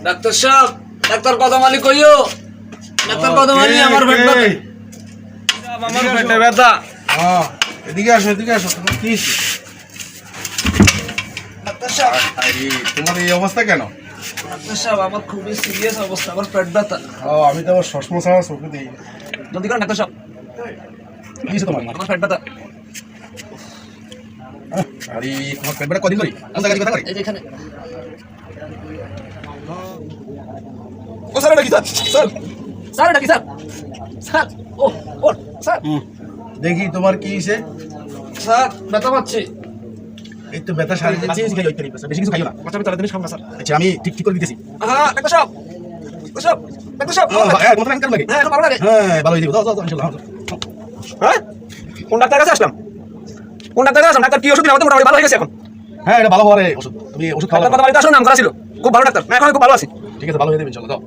Doctor সাহেব, doctor কদম আলী কইও। ডাক্তার কদম আলী, আমার পেট ব্যথা। আমার পেটে ব্যথা। হ্যাঁ, এদিকে আসো, এদিকে আসো। তোমার কি হয়েছে? ডাক্তার সাহেব, আরে তোমার এই অবস্থা কেন? ডাক্তার সাহেব, আমার খুবই সিরিয়াস অবস্থা, আমার পেট ব্যথা। ও, আমি তো আবার সসমা ছাড়া চোখে দিই। জলদি করেন ডাক্তার সাহেব, কি হয়েছে তোমার? আমার পেট ব্যথা। আরে তোমার পেট ব্যথা কদিন ধরে? কোন জায়গায় ব্যথা করে? এই যে এখানে। ও স্যার, এটা কি স্যার? স্যার, স্যার এটা কি স্যার? স্যার, ও ও স্যার। দেখি তোমার কি হয়েছে? স্যার, ব্যথা পাচ্ছি। এই তো ব্যথা সারিয়ে দিচ্ছি, বেশি কিছু খাইও না। কথা আমি তাড়াতাড়ি সামনে স্যার। আচ্ছা, আমি ঠিক করে দিতেছি। হ্যাঁ ডাক্তার সাহেব, ডাক্তার সাহেব, ডাক্তার সাহেব। হ্যাঁ, তোমার কেমন লাগে? হ্যাঁ, ভালো লাগে। হ্যাঁ, ভালো হয়ে যাবে। দাও, দাও, দাও, ইনশাআল্লাহ। হ্যাঁ, কোন ডাক্তার কাছে আসলাম? কোন ডাক্তার কাছে আসলাম? ডাক্তার কি ওষুধ দিলেন? আমার তো মোটামুটি ভালো হয়ে গেছে এখন। হ্যাঁ, এটা ভালো হওয়ার ওষুধ। তুমি ওষুধ খাওয়া ডাক্তার কথা বাড়িতে আসলে নাম করা ছিল। খুব ভালো ডাক্তার, না এখন আমি খুব ভালো আছি। ঠিক আছে, ভালো হয়ে যাবে ইনশাআল্লাহ। দাও।